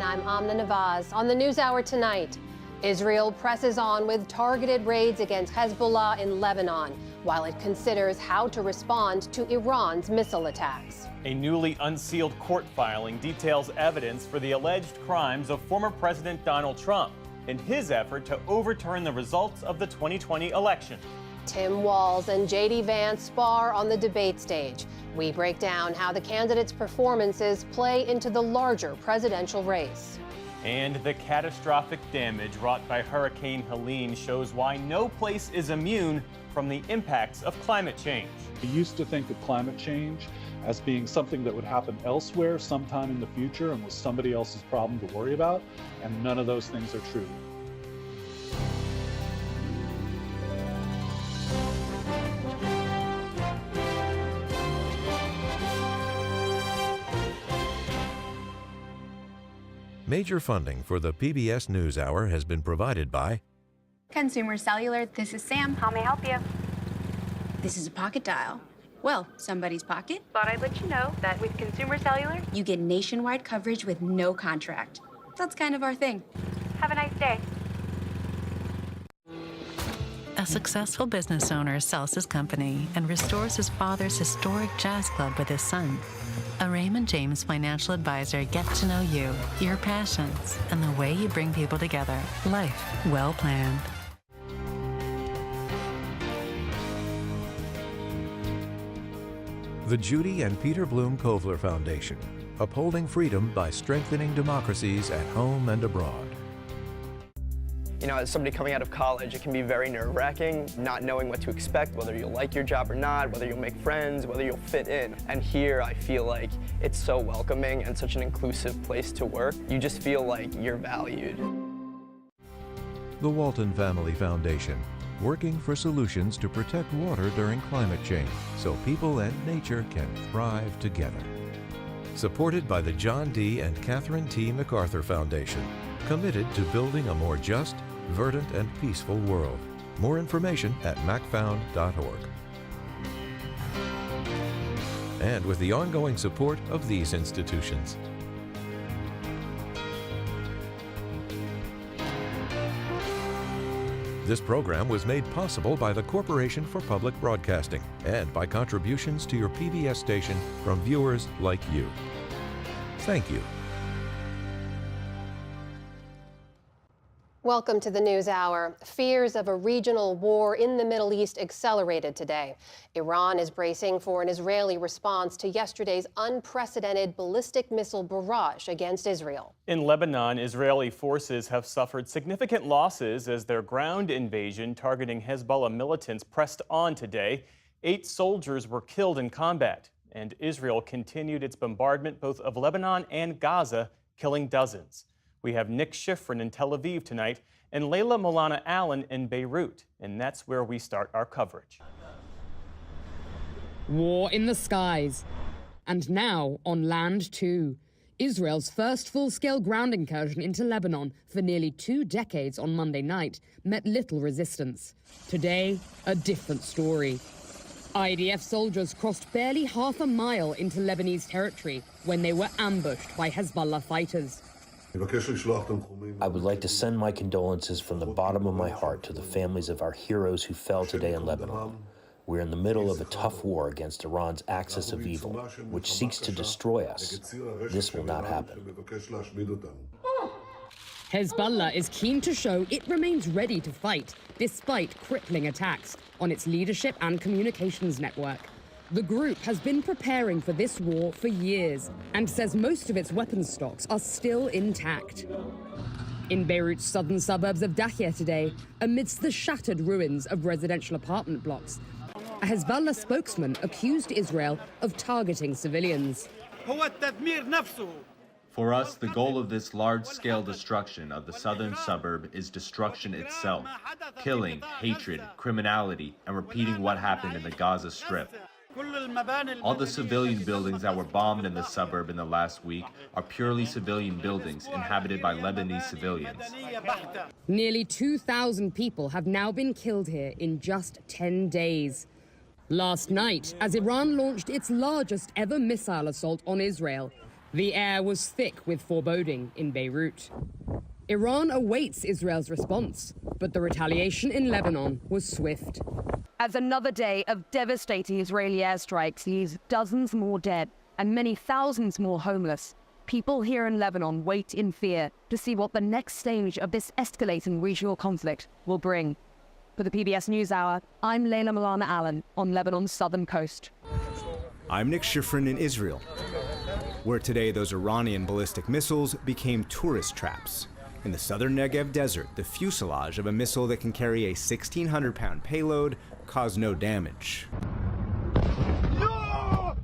I'm Amna Nawaz. On the NewsHour tonight, Israel presses on with targeted raids against Hezbollah in Lebanon, while it considers how to respond to Iran's missile attacks. A newly unsealed court filing details evidence for the alleged crimes of former President Donald Trump in his effort to overturn the results of the 2020 election. Tim Walz and J.D. Vance spar on the debate stage. We break down how the candidates' performances play into the larger presidential race. And the catastrophic damage wrought by Hurricane Helene shows why no place is immune from the impacts of climate change. We used to think of climate change as being something that would happen elsewhere sometime in the future and was somebody else's problem to worry about, and none of those things are true. Major funding for the PBS News Hour has been provided by Consumer Cellular. This is Sam. How may I help you? This is a pocket dial. Well, somebody's pocket. Thought I'd let you know that with Consumer Cellular, you get nationwide coverage with no contract. That's kind of our thing. have a nice day. A successful business owner sells his company and restores his father's historic jazz club with his son. A Raymond James financial advisor gets to know you, your passions, and the way you bring people together. Life well planned. The Judy and Peter Bloom Kovler Foundation, upholding freedom by strengthening democracies at home and abroad. You know, as somebody coming out of college, it can be very nerve-wracking, not knowing what to expect, whether you'll like your job or not, whether you'll make friends, whether you'll fit in. And here, I feel like it's so welcoming and such an inclusive place to work. You just feel like you're valued. The Walton Family Foundation, working for solutions to protect water during climate change so people and nature can thrive together. Supported by the John D. and Catherine T. MacArthur Foundation, committed to building a more just, verdant, and peaceful world. More information at macfound.org. And with the ongoing support of these institutions. This program was made possible by the Corporation for Public Broadcasting and by contributions to your PBS station from viewers like you. Thank you. Welcome to the NewsHour. Fears of a regional war in the Middle East accelerated today. Iran is bracing for an Israeli response to yesterday's unprecedented ballistic missile barrage against Israel. In Lebanon, Israeli forces have suffered significant losses as their ground invasion targeting Hezbollah militants pressed on today. 8 soldiers were killed in combat, and Israel continued its bombardment both of Lebanon and Gaza, killing dozens. We have Nick Schifrin in Tel Aviv tonight and Layla Molana Allen in Beirut, and that's where we start our coverage. War in the skies, and now on land too. Israel's first full-scale ground incursion into Lebanon for nearly 2 decades on Monday night met little resistance. Today, a different story. IDF soldiers crossed barely half a mile into Lebanese territory when they were ambushed by Hezbollah fighters. I would like to send my condolences from the bottom of my heart to the families of our heroes who fell today in Lebanon. We're in the middle of a tough war against Iran's axis of evil, which seeks to destroy us. This will not happen. Hezbollah is keen to show it remains ready to fight, despite crippling attacks on its leadership and communications network. The group has been preparing for this war for years and says most of its weapons stocks are still intact. In Beirut's southern suburbs of Dahia today, amidst the shattered ruins of residential apartment blocks, a Hezbollah spokesman accused Israel of targeting civilians. For us, the goal of this large-scale destruction of the southern suburb is destruction itself, killing, hatred, criminality, and repeating what happened in the Gaza Strip. All the civilian buildings that were bombed in the suburb in the last week are purely civilian buildings inhabited by Lebanese civilians. Nearly 2,000 people have now been killed here in just 10 days. Last night, as Iran launched its largest ever missile assault on Israel, The air was thick with foreboding in Beirut. Iran awaits Israel's response, but the retaliation in Lebanon was swift. As another day of devastating Israeli airstrikes leaves dozens more dead and many thousands more homeless, people here in Lebanon wait in fear to see what the next stage of this escalating regional conflict will bring. For the PBS News Hour, I'm Layla Milana Allen on Lebanon's southern coast. I'm Nick Schifrin in Israel, where today those Iranian ballistic missiles became tourist traps. In the southern Negev desert, the fuselage of a missile that can carry a 1,600-pound payload caused no damage. A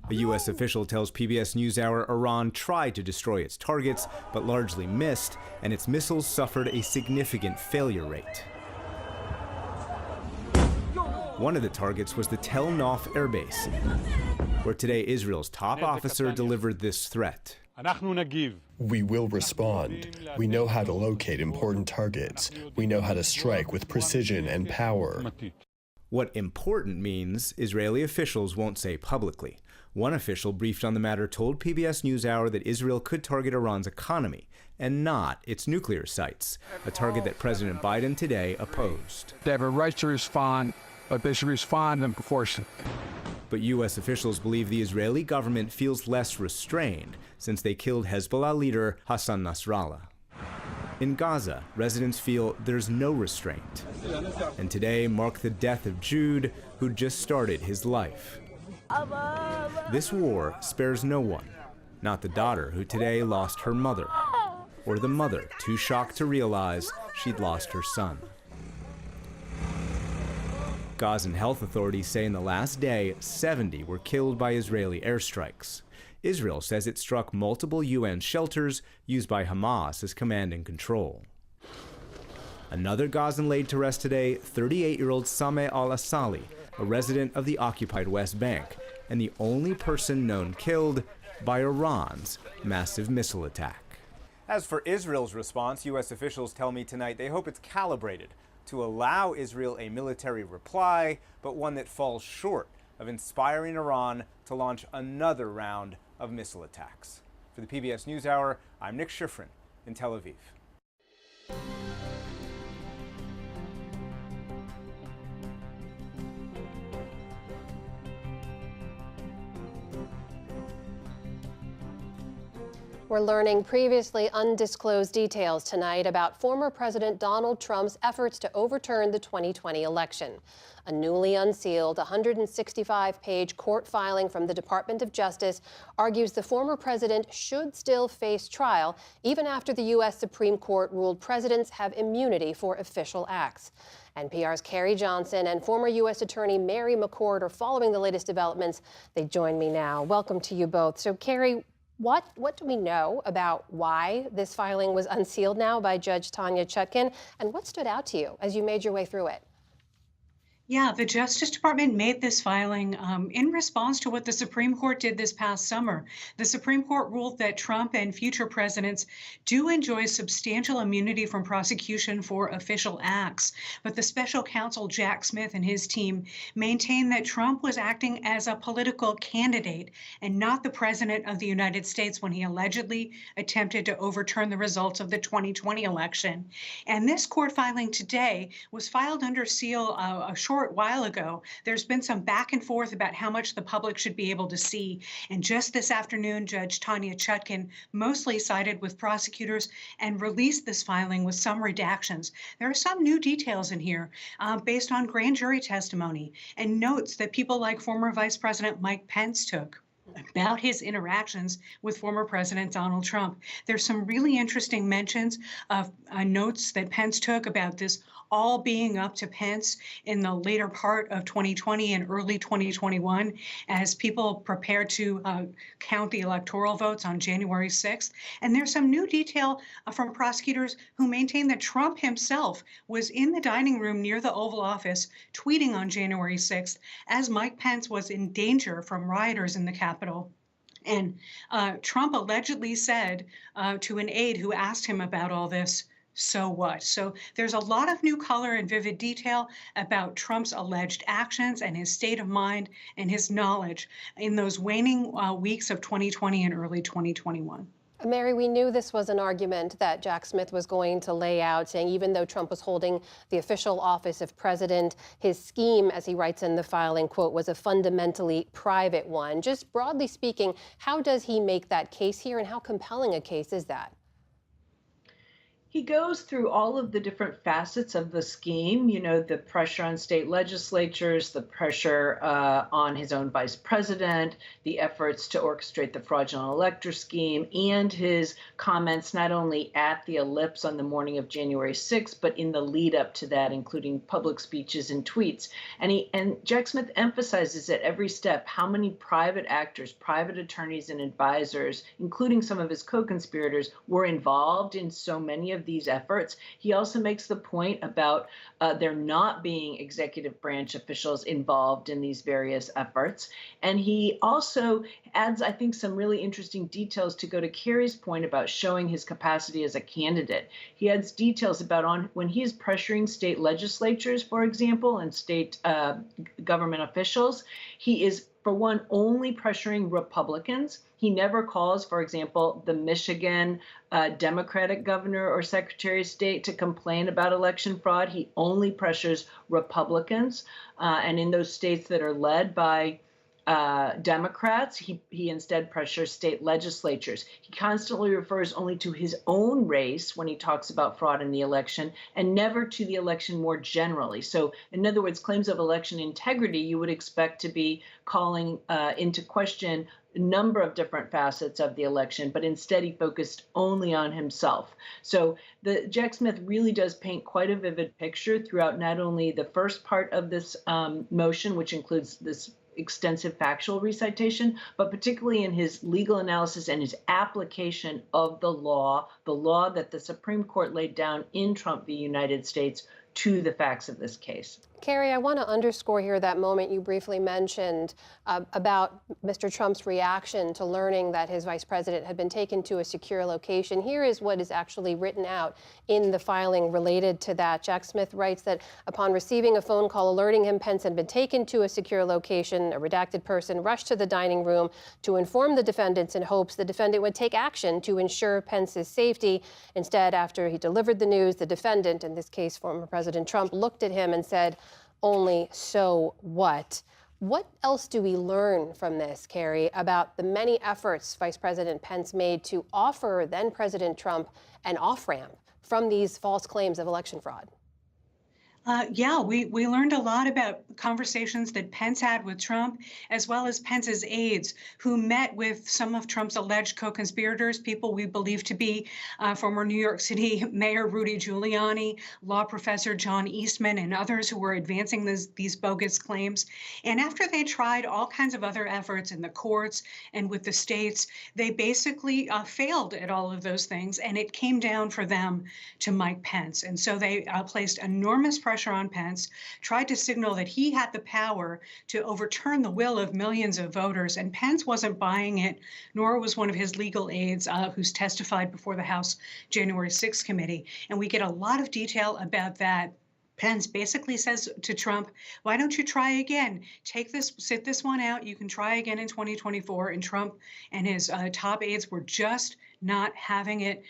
U.S. official tells PBS NewsHour Iran tried to destroy its targets, but largely missed, and its missiles suffered a significant failure rate. One of the targets was the Tel Nof airbase, where today Israel's top officer delivered this threat. We will respond. We know how to locate important targets. We know how to strike with precision and power. What important means, Israeli officials won't say publicly. One official briefed on the matter told PBS NewsHour that Israel could target Iran's economy and not its nuclear sites, a target that President Biden today opposed. They have a right to respond, but they should respond in proportion. But U.S. officials believe the Israeli government feels less restrained since they killed Hezbollah leader Hassan Nasrallah. In Gaza, residents feel there's no restraint. And today marked the death of Jude, who just started his life. This war spares no one, not the daughter who today lost her mother, or the mother too shocked to realize she'd lost her son. Gazan health authorities say in the last day, 70 were killed by Israeli airstrikes. Israel says it struck multiple UN shelters used by Hamas as command and control. Another Gazan laid to rest today, 38-year-old Sameh al-Asali, a resident of the occupied West Bank, and the only person known killed by Iran's massive missile attack. As for Israel's response, U.S. officials tell me tonight they hope it's calibrated to allow Israel a military reply, but one that falls short of inspiring Iran to launch another round of missile attacks. For the PBS NewsHour, I'm Nick Schifrin in Tel Aviv. We're learning previously undisclosed details tonight about former President Donald Trump's efforts to overturn the 2020 election. A newly unsealed 165-page court filing from the Department of Justice argues the former president should still face trial even after the U.S. Supreme Court ruled presidents have immunity for official acts. NPR's Carrie Johnson and former U.S. Attorney Mary McCord are following the latest developments. They join me now. Welcome to you both. So, Carrie, what do we know about why this filing was unsealed now by Judge Tanya Chutkan, and what stood out to you as you made your way through it? Yeah, the Justice Department made this filing in response to what the Supreme Court did this past summer. The Supreme Court ruled that Trump and future presidents do enjoy substantial immunity from prosecution for official acts. But the special counsel, Jack Smith, and his team maintain that Trump was acting as a political candidate and not the president of the United States when he allegedly attempted to overturn the results of the 2020 election. And this court filing today was filed under seal a short while ago. There's been some back and forth about how much the public should be able to see. And just this afternoon, Judge Tanya Chutkan mostly sided with prosecutors and released this filing with some redactions. There are some new details in here based on grand jury testimony and notes that people like former Vice President Mike Pence took about his interactions with former President Donald Trump. There's some really interesting mentions of notes that Pence took about this all being up to Pence in the later part of 2020 and early 2021 as people prepare to count the electoral votes on January 6th. And there's some new detail from prosecutors who maintain that Trump himself was in the dining room near the Oval Office tweeting on January 6th as Mike Pence was in danger from rioters in the Capitol. And Trump allegedly said to an aide who asked him about all this, so what? So there's a lot of new color and vivid detail about Trump's alleged actions and his state of mind and his knowledge in those waning weeks of 2020 and early 2021. Mary, we knew this was an argument that Jack Smith was going to lay out, saying even though Trump was holding the official office of president, his scheme, as he writes in the filing, quote, was a fundamentally private one. Just broadly speaking, how does he make that case here, and how compelling a case is that? He goes through all of the different facets of the scheme, you know, the pressure on state legislatures, the pressure on his own vice president, the efforts to orchestrate the fraudulent elector scheme, and his comments not only at the ellipse on the morning of January 6th, but in the lead up to that, including public speeches and tweets. And Jack Smith emphasizes at every step how many private actors, private attorneys and advisors, including some of his co-conspirators, were involved in so many of these efforts. He also makes the point about there not being executive branch officials involved in these various efforts. And he also adds, I think, some really interesting details to go to Carrie's point about showing his capacity as a candidate. He adds details about when he is pressuring state legislatures, for example, and state government officials, he is, for one, only pressuring Republicans. He never calls, for example, the Michigan Democratic governor or secretary of state to complain about election fraud. He only pressures Republicans. And in those states that are led by Democrats, he instead pressures state legislatures. He constantly refers only to his own race when he talks about fraud in the election, and never to the election more generally. So, in other words, claims of election integrity you would expect to be calling into question a number of different facets of the election, but instead he focused only on himself. So Jack Smith really does paint quite a vivid picture throughout not only the first part of this motion, which includes this extensive factual recitation, but particularly in his legal analysis and his application of the law that the Supreme Court laid down in Trump v. United States to the facts of this case. Carrie, I want to underscore here that moment you briefly mentioned about Mr. Trump's reaction to learning that his vice president had been taken to a secure location. Here is what is actually written out in the filing related to that. Jack Smith writes that upon receiving a phone call alerting him Pence had been taken to a secure location, a redacted person rushed to the dining room to inform the defendants in hopes the defendant would take action to ensure Pence's safety. Instead, after he delivered the news, the defendant, in this case former President Trump, looked at him and said, "Only so what?" What else do we learn from this, Carrie, about the many efforts Vice President Pence made to offer then President Trump an off-ramp from these false claims of election fraud? We learned a lot about conversations that Pence had with Trump, as well as Pence's aides, who met with some of Trump's alleged co-conspirators, people we believe to be former New York City Mayor Rudy Giuliani, law professor John Eastman, and others who were advancing these bogus claims. And after they tried all kinds of other efforts in the courts and with the states, they basically failed at all of those things, and it came down for them to Mike Pence. And so they placed enormous pressure on Pence, tried to signal that he had the power to overturn the will of millions of voters, and Pence wasn't buying it, nor was one of his legal aides who's testified before the House January 6th committee. And we get a lot of detail about that. Pence basically says to Trump, why don't you try again? Sit this one out. You can try again in 2024. And Trump and his top aides were just not having it.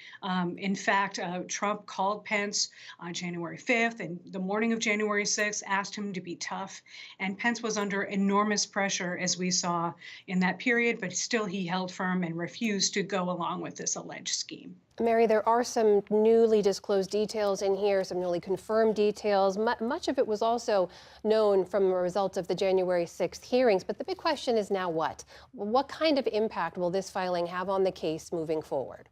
In fact, Trump called Pence on January 5th and the morning of January 6th, asked him to be tough. And Pence was under enormous pressure, as we saw in that period, but still he held firm and refused to go along with this alleged scheme. Mary, there are some newly disclosed details in here, some newly confirmed details. Much of it was also known from the results of the January 6th hearings. But the big question is now what? What kind of impact will this filing have on the case moving forward?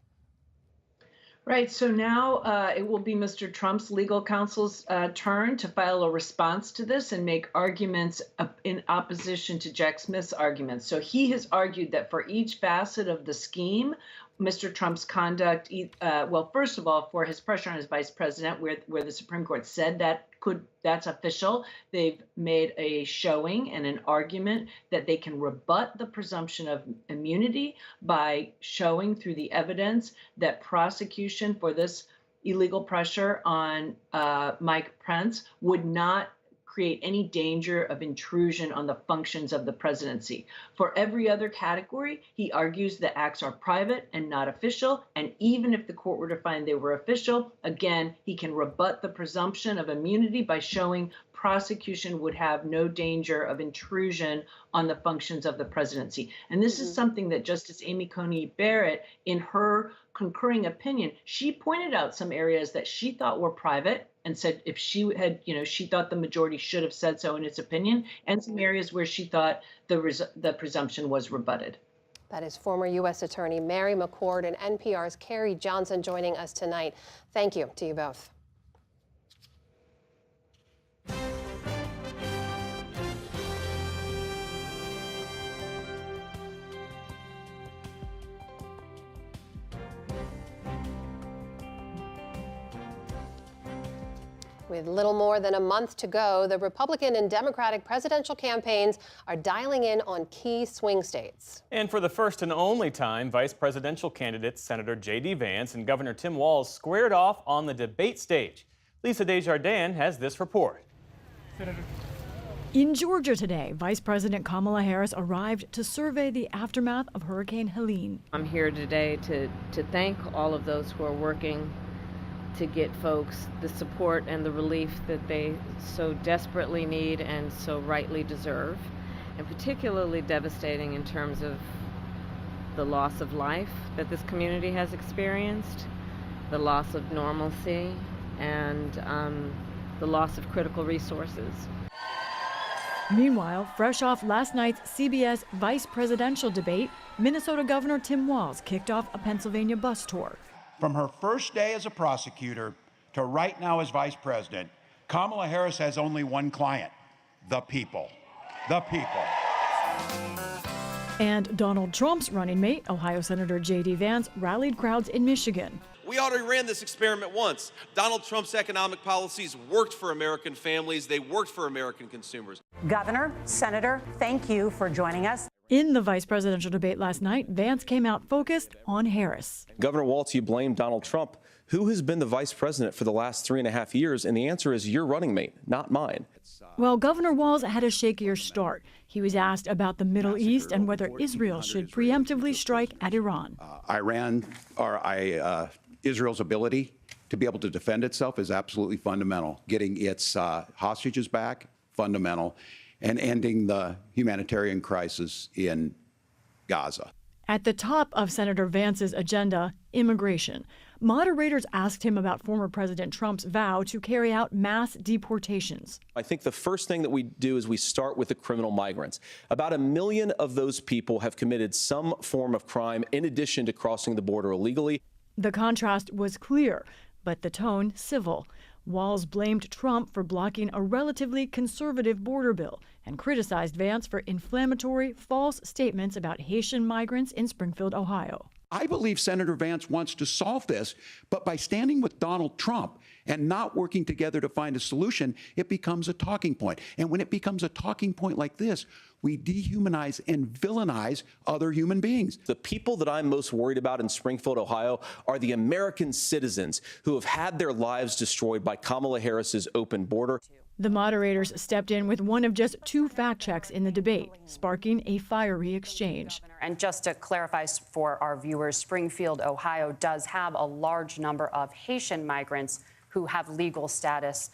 Right. So now it will be Mr. Trump's legal counsel's turn to file a response to this and make arguments in opposition to Jack Smith's arguments. So he has argued that for each facet of the scheme, Mr. Trump's conduct, well, first of all, for his pressure on his vice president, where the Supreme Court said that's official, they've made a showing and an argument that they can rebut the presumption of immunity by showing through the evidence that prosecution for this illegal pressure on Mike Pence would not create any danger of intrusion on the functions of the presidency. For every other category, he argues the acts are private and not official, and even if the court were to find they were official, again, he can rebut the presumption of immunity by showing prosecution would have no danger of intrusion on the functions of the presidency. And this is something that Justice Amy Coney Barrett, in her concurring opinion, she pointed out some areas that she thought were private and said if she had, she thought the majority should have said so in its opinion, and some areas where she thought the presumption was rebutted. That is former U.S. Attorney Mary McCord and NPR's Carrie Johnson joining us tonight. Thank you to you both. With little more than a month to go, the Republican and Democratic presidential campaigns are dialing in on key swing states. And for the first and only time, vice presidential candidates Senator J.D. Vance and Governor Tim Walz squared off on the debate stage. Lisa Desjardins has this report. In Georgia today, Vice President Kamala Harris arrived to survey the aftermath of Hurricane Helene. I'm here today to thank all of those who are working to get folks the support and the relief that they so desperately need and so rightly deserve, and particularly devastating in terms of the loss of life that this community has experienced, the loss of normalcy, and the loss of critical resources. Meanwhile, fresh off last night's CBS vice presidential debate, Minnesota Governor Tim Walz kicked off a Pennsylvania bus tour. From her first day as a prosecutor to right now as vice president, Kamala Harris has only one client: the people. The people. And Donald Trump's running mate, Ohio Senator J.D. Vance, rallied crowds in Michigan. We already ran this experiment once. Donald Trump's economic policies worked for American families. They worked for American consumers. Governor, Senator, thank you for joining us. In the vice presidential debate last night, Vance came out focused on Harris. Governor Walz, you blame Donald Trump. Who has been the vice president for the last 3.5 years? And the answer is your running mate, not mine. Well, Governor Walz had a shakier start. He was asked about the Middle East and whether Israel should preemptively strike at Iran. Israel's ability to be able to defend itself is absolutely fundamental. Getting its hostages back, fundamental, and ending the humanitarian crisis in Gaza. At the top of Senator Vance's agenda, immigration. Moderators asked him about former President Trump's vow to carry out mass deportations. I think the first thing that we do is we start with the criminal migrants. About 1 million of those people have committed some form of crime in addition to crossing the border illegally. The contrast was clear, but the tone civil. Walz blamed Trump for blocking a relatively conservative border bill and criticized Vance for inflammatory, false statements about Haitian migrants in Springfield, Ohio. I believe Senator Vance wants to solve this, but by standing with Donald Trump and not working together to find a solution, it becomes a talking point. And when it becomes a talking point like this, we dehumanize and villainize other human beings. The people that I'm most worried about in Springfield, Ohio, are the American citizens who have had their lives destroyed by Kamala Harris's open border. The moderators stepped in with one of just 2 fact checks in the debate, sparking a fiery exchange. And just to clarify for our viewers, Springfield, Ohio does have a large number of Haitian migrants who have legal status,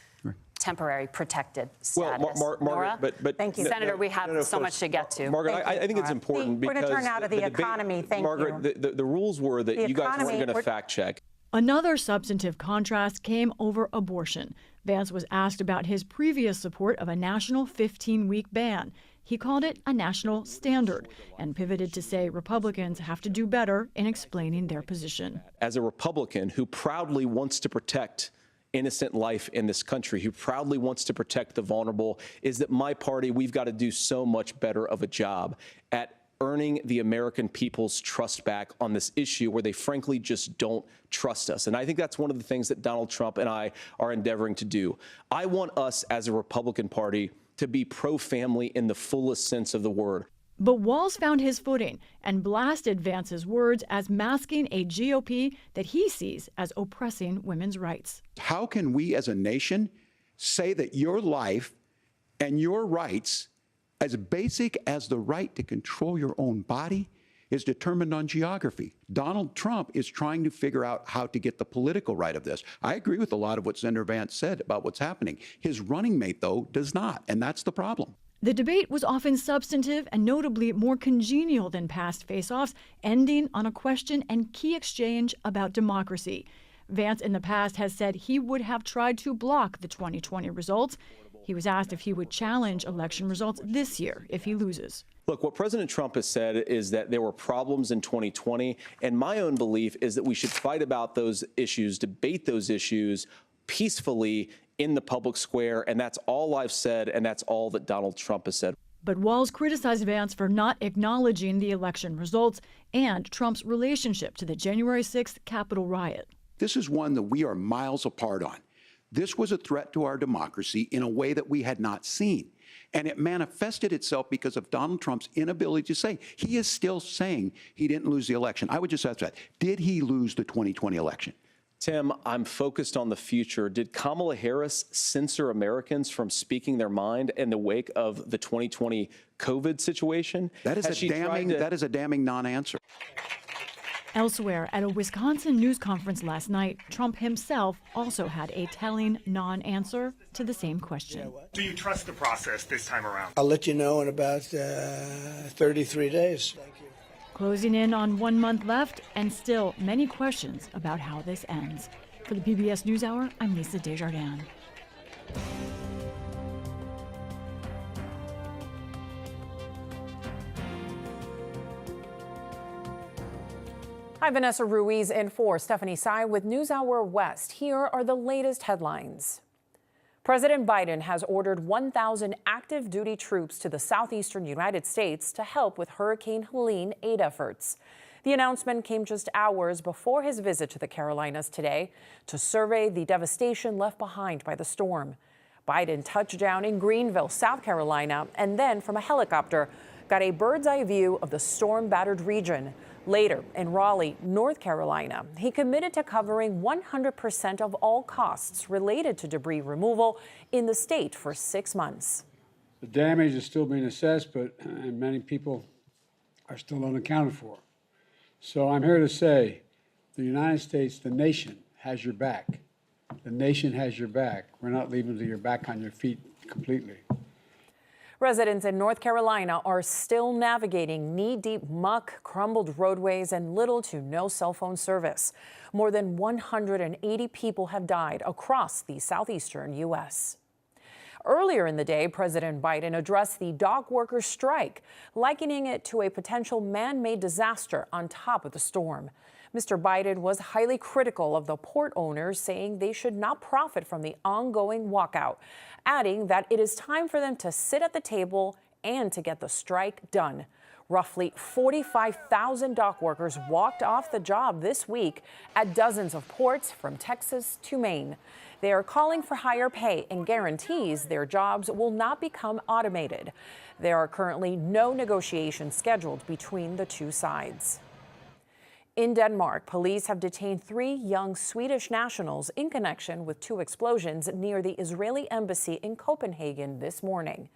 temporary protected status. Well, Margaret, but thank you, Senator. We have so much to get to. Margaret, I think it's important because we're going to turn out of the economy. Thank you, Margaret. The rules were that you guys weren't going to fact check. Another substantive contrast came over abortion. Vance was asked about his previous support of a national 15-week ban. He called it a national standard and pivoted to say Republicans have to do better in explaining their position. As a Republican who proudly wants to protect innocent life in this country, who proudly wants to protect the vulnerable, is that my party, we've got to do so much better of a job at earning the American people's trust back on this issue where they frankly just don't trust us. And I think that's one of the things that Donald Trump and I are endeavoring to do. I want us as a Republican Party to be pro-family in the fullest sense of the word. But Walz found his footing and blasted Vance's words as masking a GOP that he sees as oppressing women's rights. How can we as a nation say that your life and your rights, as basic as the right to control your own body, is determined on geography? Donald Trump is trying to figure out how to get the political right of this. I agree with a lot of what Senator Vance said about what's happening. His running mate, though, does not, and that's the problem. The debate was often substantive and notably more congenial than past face-offs, ending on a question and key exchange about democracy. Vance in the past has said he would have tried to block the 2020 results. He was asked if he would challenge election results this year if he loses. Look, what President Trump has said is that there were problems in 2020, and my own belief is that we should fight about those issues, debate those issues peacefully in the public square, and that's all I've said, and that's all that Donald Trump has said. But Walz criticized Vance for not acknowledging the election results and Trump's relationship to the January 6th Capitol riot. This is one that we are miles apart on. This was a threat to our democracy in a way that we had not seen. And it manifested itself because of Donald Trump's inability to say. He is still saying he didn't lose the election. I would just ask that. Did he lose the 2020 election? Tim, I'm focused on the future. Did Kamala Harris censor Americans from speaking their mind in the wake of the 2020 COVID situation? That is a damning non-answer. Elsewhere, at a Wisconsin news conference last night, Trump himself also had a telling non-answer to the same question. Do you trust the process this time around? I'll let you know in about 33 days. Closing in on 1 month left, and still many questions about how this ends. For the PBS News Hour, I'm Lisa Desjardins. Hi, Vanessa Ruiz in for Stephanie Tsai with NewsHour West. Here are the latest headlines. President Biden has ordered 1,000 active duty troops to the southeastern United States to help with Hurricane Helene aid efforts. The announcement came just hours before his visit to the Carolinas today to survey the devastation left behind by the storm. Biden touched down in Greenville, South Carolina, and then from a helicopter got a bird's eye view of the storm-battered region. Later, in Raleigh, North Carolina, he committed to covering 100% of all costs related to debris removal in the state for 6 months. The damage is still being assessed, but many people are still unaccounted for. So I'm here to say the United States, the nation, has your back. The nation has your back. We're not leaving your back on your feet completely. Residents in North Carolina are still navigating knee-deep muck, crumbled roadways, and little to no cell phone service. More than 180 people have died across the southeastern U.S. Earlier in the day, President Biden addressed the dock workers' strike, likening it to a potential man-made disaster on top of the storm. Mr. Biden was highly critical of the port owners, saying they should not profit from the ongoing walkout, adding that it is time for them to sit at the table and to get the strike done. Roughly 45,000 dock workers walked off the job this week at dozens of ports from Texas to Maine. They are calling for higher pay and guarantees their jobs will not become automated. There are currently no negotiations scheduled between the two sides. In Denmark, police have detained 3 young Swedish nationals in connection with 2 explosions near the Israeli embassy in Copenhagen this morning.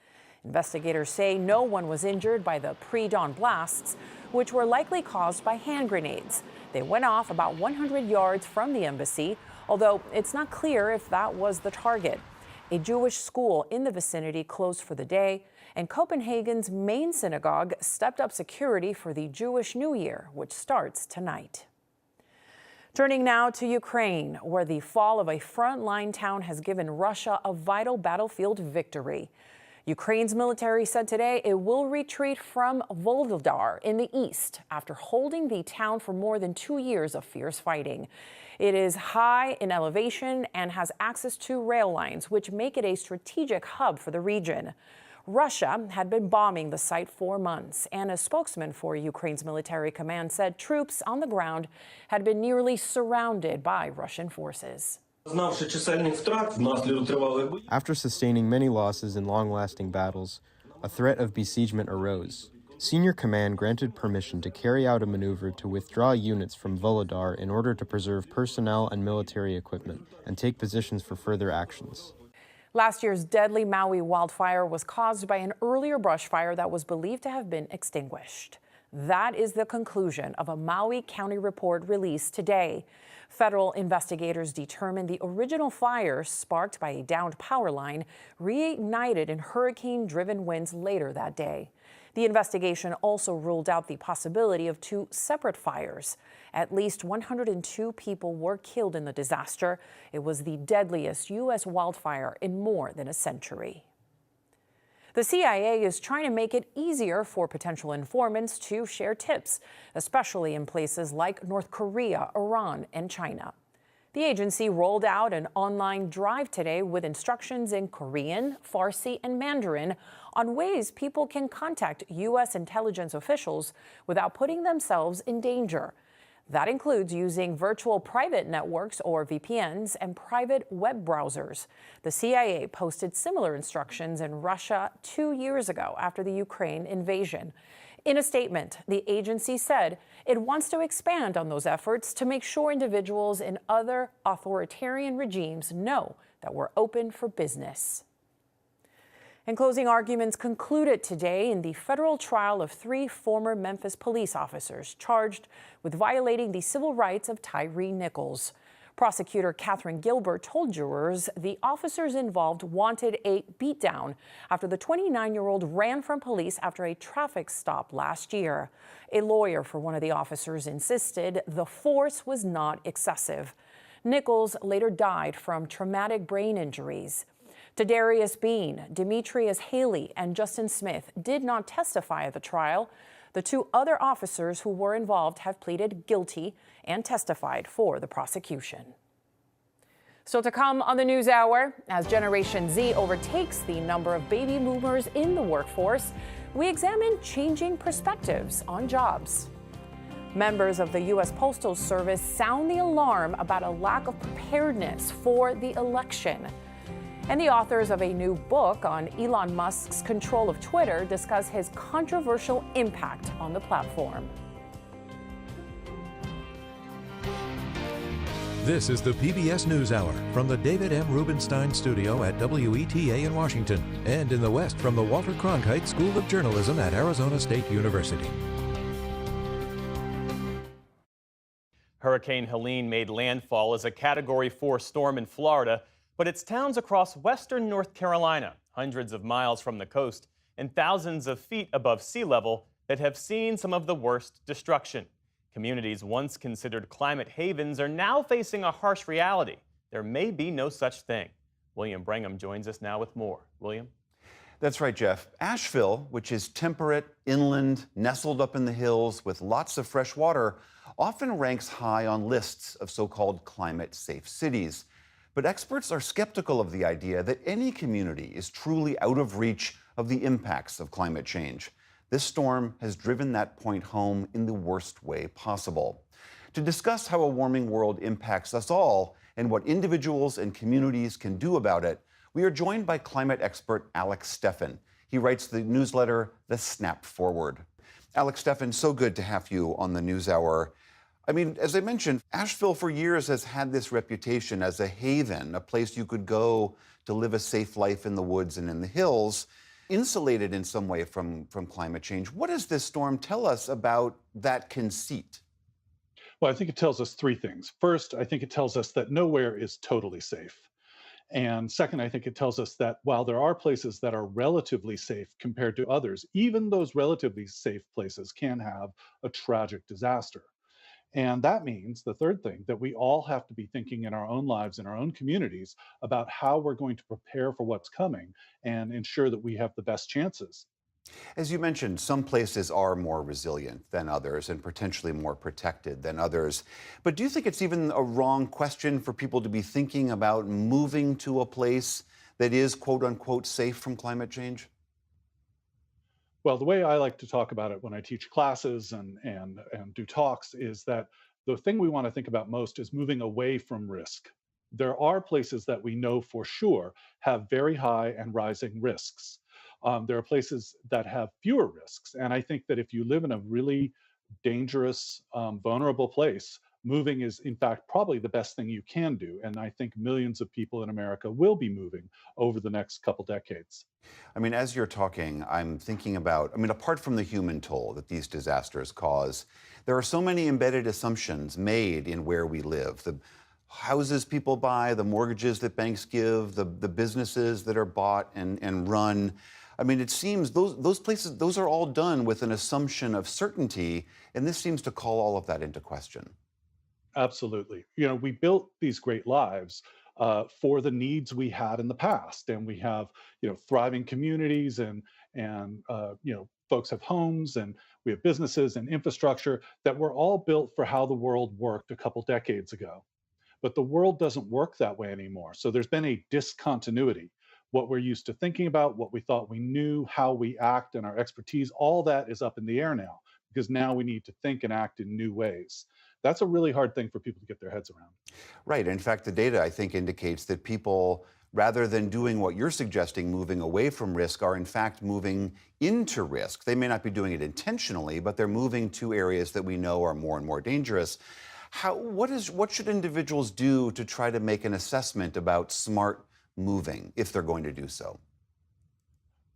Investigators say no one was injured by the pre-dawn blasts, which were likely caused by hand grenades. They went off about 100 yards from the embassy, although it's not clear if that was the target. A Jewish school in the vicinity closed for the day, and Copenhagen's main synagogue stepped up security for the Jewish New Year, which starts tonight. Turning now to Ukraine, where the fall of a frontline town has given Russia a vital battlefield victory. Ukraine's military said today it will retreat from Volodar in the east after holding the town for more than 2 years of fierce fighting. It is high in elevation and has access to rail lines, which make it a strategic hub for the region. Russia had been bombing the site for months, and a spokesman for Ukraine's military command said troops on the ground had been nearly surrounded by Russian forces. After sustaining many losses in long-lasting battles, a threat of besiegement arose. Senior Command granted permission to carry out a maneuver to withdraw units from Vuhledar in order to preserve personnel and military equipment and take positions for further actions. Last year's deadly Maui wildfire was caused by an earlier brush fire that was believed to have been extinguished. That is the conclusion of a Maui County report released today. Federal investigators determined the original fire, sparked by a downed power line, reignited in hurricane-driven winds later that day. The investigation also ruled out the possibility of two separate fires. At least 102 people were killed in the disaster. It was the deadliest U.S. wildfire in more than a century. The CIA is trying to make it easier for potential informants to share tips, especially in places like North Korea, Iran, and China. The agency rolled out an online drive today with instructions in Korean, Farsi, and Mandarin on ways people can contact U.S. intelligence officials without putting themselves in danger. That includes using virtual private networks or VPNs and private web browsers. The CIA posted similar instructions in Russia 2 years ago after the Ukraine invasion. In a statement, the agency said it wants to expand on those efforts to make sure individuals in other authoritarian regimes know that we're open for business. And closing arguments concluded today in the federal trial of 3 former Memphis police officers charged with violating the civil rights of Tyree Nichols. Prosecutor Catherine Gilbert told jurors the officers involved wanted a beatdown after the 29-year-old ran from police after a traffic stop last year. A lawyer for one of the officers insisted the force was not excessive. Nichols later died from traumatic brain injuries. Tadarius Bean, Demetrius Haley, and Justin Smith did not testify at the trial. The 2 other officers who were involved have pleaded guilty and testified for the prosecution. Still to come on the NewsHour, as Generation Z overtakes the number of baby boomers in the workforce, we examine changing perspectives on jobs. Members of the U.S. Postal Service sound the alarm about a lack of preparedness for the election. And the authors of a new book on Elon Musk's control of Twitter discuss his controversial impact on the platform. This is the PBS News Hour from the David M. Rubenstein Studio at WETA in Washington, and in the West from the Walter Cronkite School of Journalism at Arizona State University. Hurricane Helene made landfall as a Category 4 storm in Florida, but it's towns across western North Carolina, hundreds of miles from the coast and thousands of feet above sea level, that have seen some of the worst destruction. Communities once considered climate havens are now facing a harsh reality. There may be no such thing. William Brangham joins us now with more. William? That's right, Jeff. Asheville, which is temperate, inland, nestled up in the hills with lots of fresh water, often ranks high on lists of so-called climate-safe cities. But experts are skeptical of the idea that any community is truly out of reach of the impacts of climate change. This storm has driven that point home in the worst way possible. To discuss how a warming world impacts us all and what individuals and communities can do about it, we are joined by climate expert Alex Steffen. He writes the newsletter, The Snap Forward. Alex Steffen, so good to have you on the NewsHour. I mean, as I mentioned, Asheville for years has had this reputation as a haven, a place you could go to live a safe life in the woods and in the hills, insulated in some way from climate change. What does this storm tell us about that conceit? Well, I think it tells us 3 things. First, I think it tells us that nowhere is totally safe. And second, I think it tells us that while there are places that are relatively safe compared to others, even those relatively safe places can have a tragic disaster. And that means, the third thing, that we all have to be thinking in our own lives, in our own communities, about how we're going to prepare for what's coming and ensure that we have the best chances. As you mentioned, some places are more resilient than others and potentially more protected than others. But do you think it's even a wrong question for people to be thinking about moving to a place that is, quote unquote, safe from climate change? Well, the way I like to talk about it when I teach classes and do talks is that the thing we want to think about most is moving away from risk. There are places that we know for sure have very high and rising risks. There are places that have fewer risks. And I think that if you live in a really dangerous, vulnerable place, moving is, in fact, probably the best thing you can do. And I think millions of people in America will be moving over the next couple decades. I mean, as you're talking, I'm thinking about, apart from the human toll that these disasters cause, there are so many embedded assumptions made in where we live. The houses people buy, the mortgages that banks give, the businesses that are bought and run. I mean, it seems those places, those are all done with an assumption of certainty, and this seems to call all of that into question. Absolutely. We built these great lives for the needs we had in the past, and we have, thriving communities, and folks have homes, and we have businesses and infrastructure that were all built for how the world worked a couple decades ago. But the world doesn't work that way anymore. So there's been a discontinuity. What we're used to thinking about, what we thought we knew, how we act, and our expertise, all that is up in the air now, because now we need to think and act in new ways. That's a really hard thing for people to get their heads around. Right. In fact, the data, I think, indicates that people, rather than doing what you're suggesting, moving away from risk, are in fact moving into risk. They may not be doing it intentionally, but they're moving to areas that we know are more and more dangerous. What should individuals do to try to make an assessment about smart moving if they're going to do so?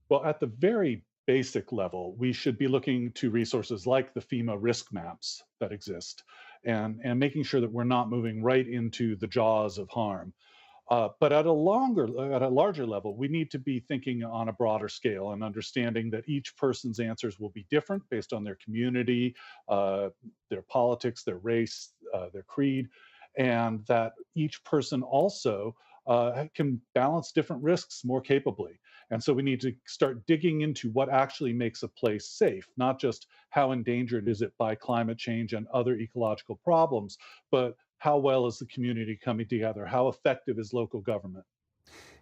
Well, at the very basic level, we should be looking to resources like the FEMA risk maps that exist, and making sure that we're not moving right into the jaws of harm. But at a larger level, we need to be thinking on a broader scale and understanding that each person's answers will be different based on their community, their politics, their race, their creed, and that each person also can balance different risks more capably. And so we need to start digging into what actually makes a place safe, not just how endangered is it by climate change and other ecological problems, but how well is the community coming together? How effective is local government?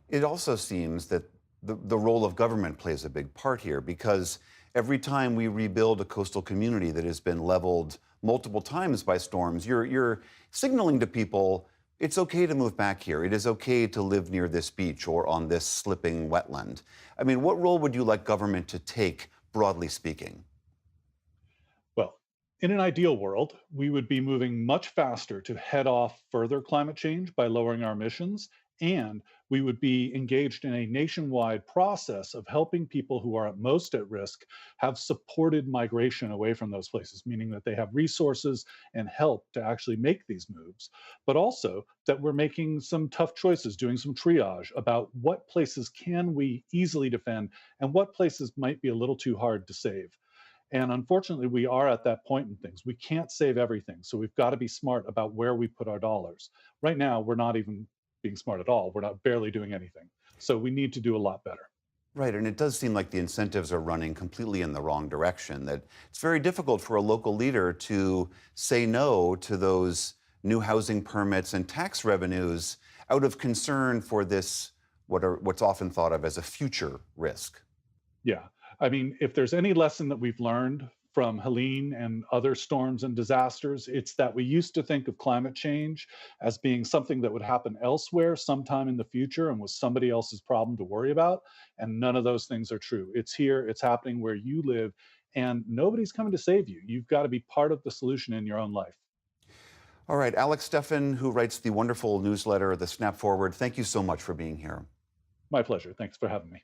It also seems that the role of government plays a big part here, because every time we rebuild a coastal community that has been leveled multiple times by storms, you're signaling to people it's okay to move back here. It is okay to live near this beach or on this slipping wetland. I mean, what role would you like government to take, broadly speaking? Well, in an ideal world, we would be moving much faster to head off further climate change by lowering our emissions, and we would be engaged in a nationwide process of helping people who are most at risk have supported migration away from those places, meaning that they have resources and help to actually make these moves, but also that we're making some tough choices, doing some triage about what places can we easily defend and what places might be a little too hard to save. And unfortunately, we are at that point in things. We can't save everything. So we've got to be smart about where we put our dollars. Right now, we're not even being smart at all. We're not barely doing anything. So we need to do a lot better. Right, and it does seem like the incentives are running completely in the wrong direction, that it's very difficult for a local leader to say no to those new housing permits and tax revenues out of concern for this, what's often thought of as a future risk. Yeah. I mean, if there's any lesson that we've learned from Helene and other storms and disasters, it's that we used to think of climate change as being something that would happen elsewhere sometime in the future and was somebody else's problem to worry about. And none of those things are true. It's here, it's happening where you live, and nobody's coming to save you. You've got to be part of the solution in your own life. All right, Alex Steffen, who writes the wonderful newsletter, The Snap Forward, thank you so much for being here. My pleasure. Thanks for having me.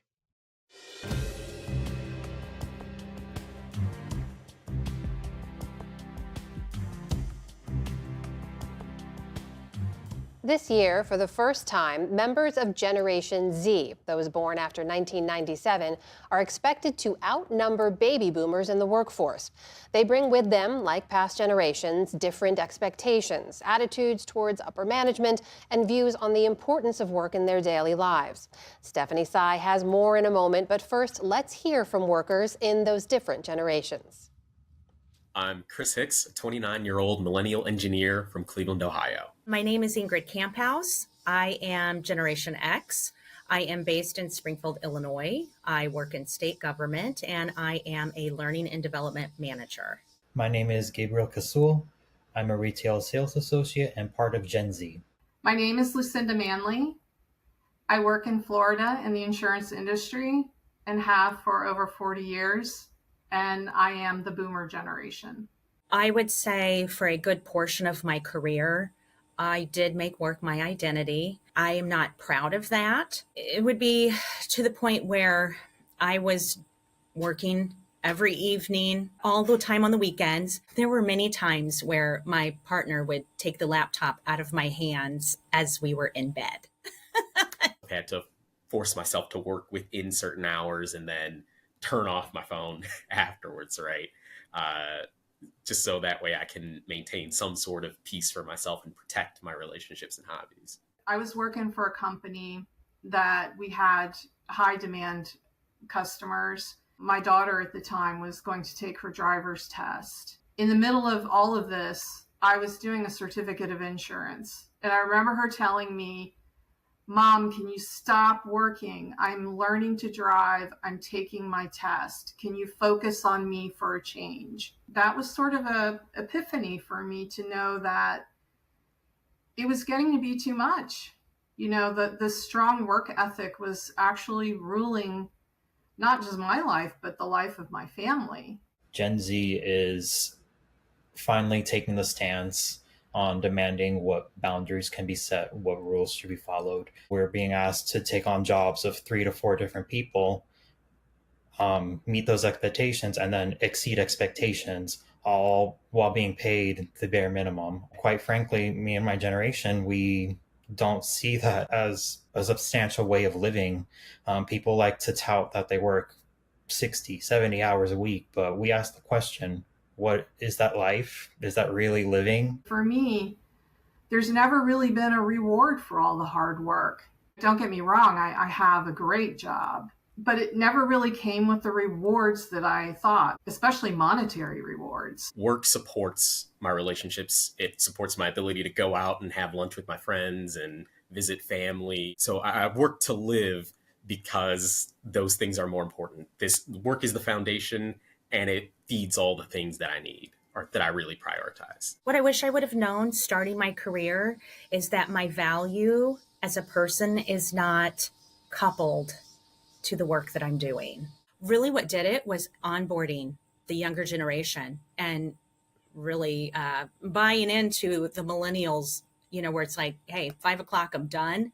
This year, for the first time, members of Generation Z, those born after 1997, are expected to outnumber baby boomers in the workforce. They bring with them, like past generations, different expectations, attitudes towards upper management, and views on the importance of work in their daily lives. Stephanie Tsai has more in a moment, but first, let's hear from workers in those different generations. I'm Chris Hicks, a 29-year-old millennial engineer from Cleveland, Ohio. My name is Ingrid Camphouse. I am Generation X. I am based in Springfield, Illinois. I work in state government, and I am a learning and development manager. My name is Gabriel Kasul. I'm a retail sales associate and part of Gen Z. My name is Lucinda Manley. I work in Florida in the insurance industry, and have for over 40 years, and I am the boomer generation. I would say for a good portion of my career, I did make work my identity. I am not proud of that. It would be to the point where I was working every evening, all the time on the weekends. There were many times where my partner would take the laptop out of my hands as we were in bed. I had to force myself to work within certain hours and then turn off my phone afterwards, right? Just so that way I can maintain some sort of peace for myself and protect my relationships and hobbies. I was working for a company that we had high demand customers. My daughter at the time was going to take her driver's test. In the middle of all of this, I was doing a certificate of insurance. And I remember her telling me, "Mom, can you stop working? I'm learning to drive. I'm taking my test. Can you focus on me for a change?" That was sort of a epiphany for me to know that it was getting to be too much. You know, the strong work ethic was actually ruling not just my life, but the life of my family. Gen Z is finally taking the stance on demanding what boundaries can be set, what rules should be followed. We're being asked to take on jobs of 3 to 4 different people, meet those expectations, and then exceed expectations, all while being paid the bare minimum. Quite frankly, me and my generation, we don't see that as a substantial way of living. People like to tout that they work 60, 70 hours a week, but we ask the question, what is that life? Is that really living? For me, there's never really been a reward for all the hard work. Don't get me wrong, I have a great job, but it never really came with the rewards that I thought, especially monetary rewards. Work supports my relationships. It supports my ability to go out and have lunch with my friends and visit family. So I work to live because those things are more important. This work is the foundation, and it feeds all the things that I need or that I really prioritize. What I wish I would have known starting my career is that my value as a person is not coupled to the work that I'm doing. Really what did it was onboarding the younger generation and really buying into the millennials, you know, where it's like, hey, 5 o'clock, I'm done,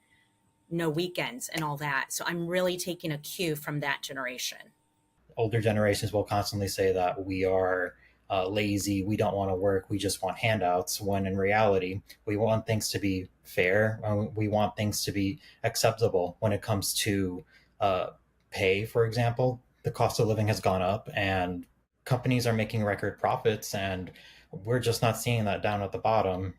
no weekends and all that. So I'm really taking a cue from that generation. Older generations will constantly say that we are lazy, we don't want to work, we just want handouts, when in reality, we want things to be fair, we want things to be acceptable. When it comes to pay, for example, the cost of living has gone up and companies are making record profits, and we're just not seeing that down at the bottom.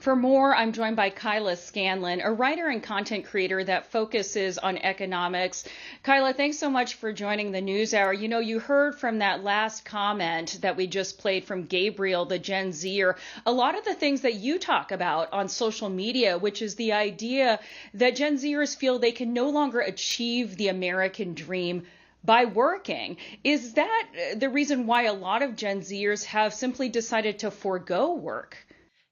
For more, I'm joined by Kyla Scanlon, a writer and content creator that focuses on economics. Kyla, thanks so much for joining the NewsHour. You know, you heard from that last comment that we just played from Gabriel, the Gen Zer, a lot of the things that you talk about on social media, which is the idea that Gen Zers feel they can no longer achieve the American dream by working. Is that the reason why a lot of Gen Zers have simply decided to forego work?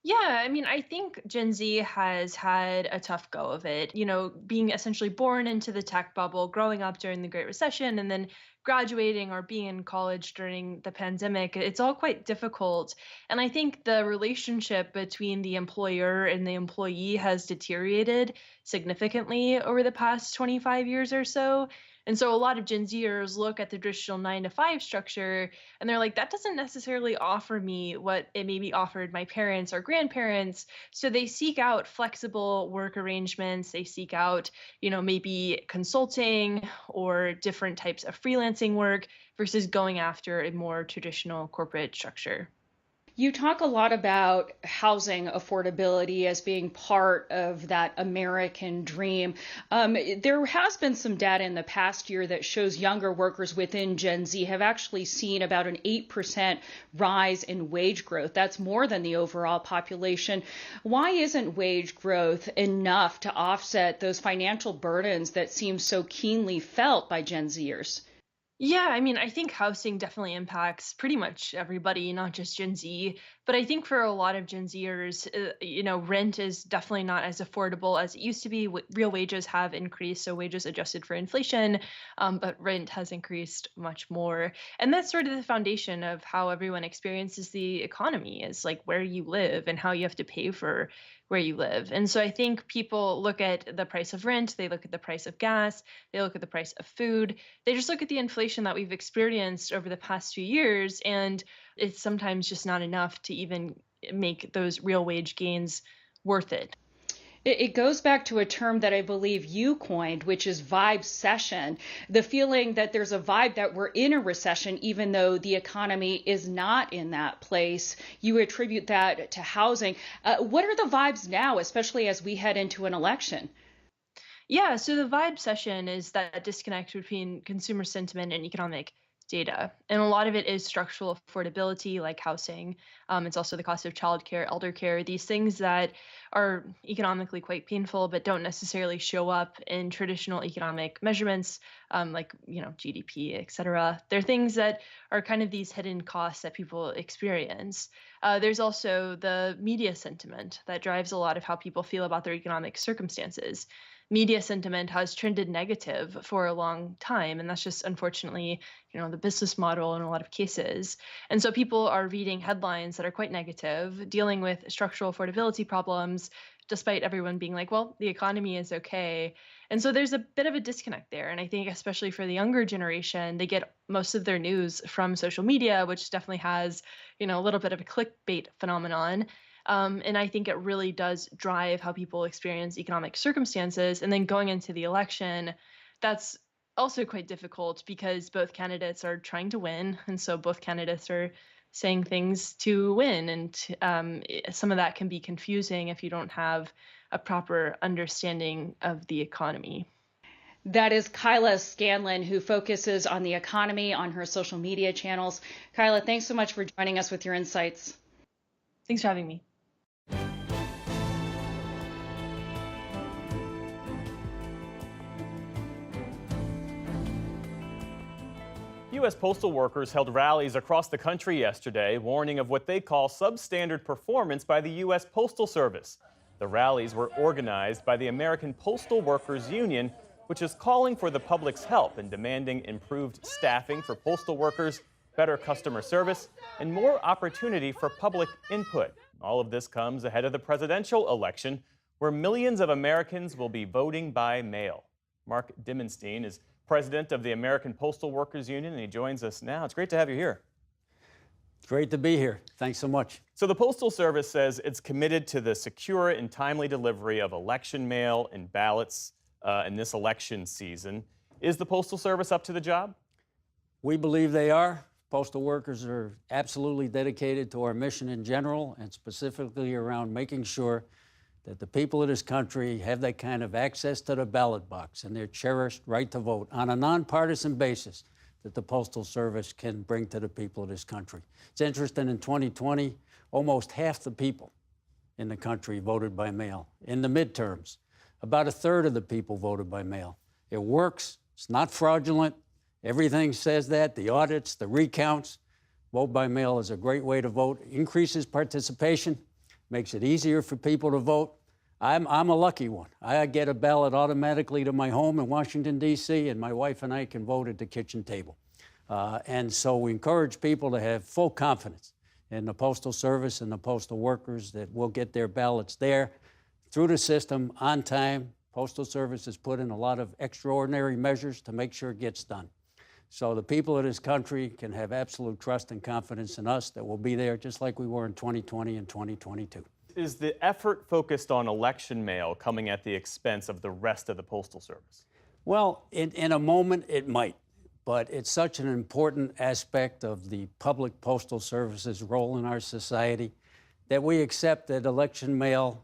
Yeah, I mean, I think Gen Z has had a tough go of it, you know, being essentially born into the tech bubble, growing up during the Great Recession, and then graduating or being in college during the pandemic. It's all quite difficult. And I think the relationship between the employer and the employee has deteriorated significantly over the past 25 years or so. And so a lot of Gen Zers look at the traditional 9-to-5 structure and they're like, that doesn't necessarily offer me what it maybe offered my parents or grandparents. So they seek out flexible work arrangements. They seek out, you know, maybe consulting or different types of freelancing work versus going after a more traditional corporate structure. You talk a lot about housing affordability as being part of that American dream. There has been some data in the past year that shows younger workers within Gen Z have actually seen about an 8% rise in wage growth. That's more than the overall population. Why isn't wage growth enough to offset those financial burdens that seem so keenly felt by Gen Zers? Yeah, I mean, I think housing definitely impacts pretty much everybody, not just Gen Z. But I think for a lot of Gen Zers, rent is definitely not as affordable as it used to be. Real wages have increased, so wages adjusted for inflation, but rent has increased much more. And that's sort of the foundation of how everyone experiences the economy is like where you live and how you have to pay for where you live. And so I think people look at the price of rent, they look at the price of gas, they look at the price of food, they just look at the inflation that we've experienced over the past few years, and it's sometimes just not enough to even make those real wage gains worth it. It goes back to a term that I believe you coined, which is vibe session. The feeling that there's a vibe that we're in a recession, even though the economy is not in that place. You attribute that to housing. What are the vibes now, especially as we head into an election? Yeah, so the vibe session is that disconnect between consumer sentiment and economic data. And a lot of it is structural affordability, like housing. It's also the cost of childcare, elder care, these things that are economically quite painful, but don't necessarily show up in traditional economic measurements, like GDP, et cetera. They're things that are kind of these hidden costs that people experience. There's also the media sentiment that drives a lot of how people feel about their economic circumstances. Media sentiment has trended negative for a long time, and that's just unfortunately the business model in a lot of cases. And so people are reading headlines that are quite negative, dealing with structural affordability problems, despite everyone being like, well, the economy is okay. And so there's a bit of a disconnect there. And I think especially for the younger generation, they get most of their news from social media, which definitely has a little bit of a clickbait phenomenon. And I think it really does drive how people experience economic circumstances. And then going into the election, that's also quite difficult because both candidates are trying to win. And so both candidates are saying things to win. And some of that can be confusing if you don't have a proper understanding of the economy. That is Kyla Scanlon, who focuses on the economy on her social media channels. Kyla, thanks so much for joining us with your insights. Thanks for having me. U.S. postal workers held rallies across the country yesterday, warning of what they call substandard performance by the U.S. Postal Service. The rallies were organized by the American Postal Workers Union, which is calling for the public's help and demanding improved staffing for postal workers, better customer service, and more opportunity for public input. All of this comes ahead of the presidential election, where millions of Americans will be voting by mail. Mark Dimmenstein is president of the American Postal Workers Union, and he joins us now. It's great to have you here. Great to be here. Thanks so much. So the Postal Service says it's committed to the secure and timely delivery of election mail and ballots in this election season. Is the Postal Service up to the job? We believe they are. Postal workers are absolutely dedicated to our mission in general, and specifically around making sure that the people of this country have that kind of access to the ballot box and their cherished right to vote on a nonpartisan basis that the Postal Service can bring to the people of this country. It's interesting, in 2020, almost half the people in the country voted by mail. In the midterms, about a third of the people voted by mail. It works. It's not fraudulent. Everything says that, the audits, the recounts. Vote by mail is a great way to vote. Increases participation, makes it easier for people to vote. I'm a lucky one. I get a ballot automatically to my home in Washington, D.C., and my wife and I can vote at the kitchen table. And so we encourage people to have full confidence in the Postal Service and the postal workers that will get their ballots there through the system on time. Postal Service has put in a lot of extraordinary measures to make sure it gets done. So the people of this country can have absolute trust and confidence in us that we'll be there just like we were in 2020 and 2022. Is the effort focused on election mail coming at the expense of the rest of the Postal Service? Well, in a moment it might, but it's such an important aspect of the public postal service's role in our society that we accept that election mail,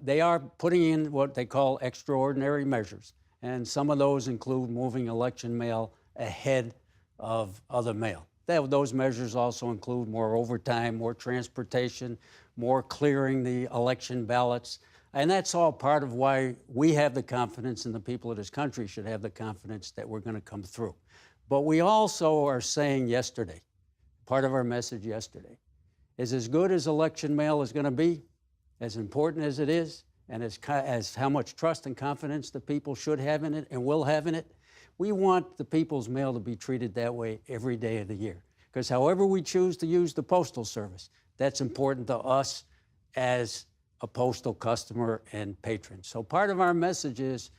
they are putting in what they call extraordinary measures. And some of those include moving election mail ahead of other mail. Those measures also include more overtime, more transportation, more clearing the election ballots. And that's all part of why we have the confidence, and the people of this country should have the confidence that we're going to come through. But we also are saying yesterday, part of our message yesterday, is as good as election mail is going to be, as important as it is, and as how much trust and confidence the people should have in it and will have in it, we want the people's mail to be treated that way every day of the year. Because however we choose to use the Postal Service, that's important to us as a postal customer and patron. So part of our message is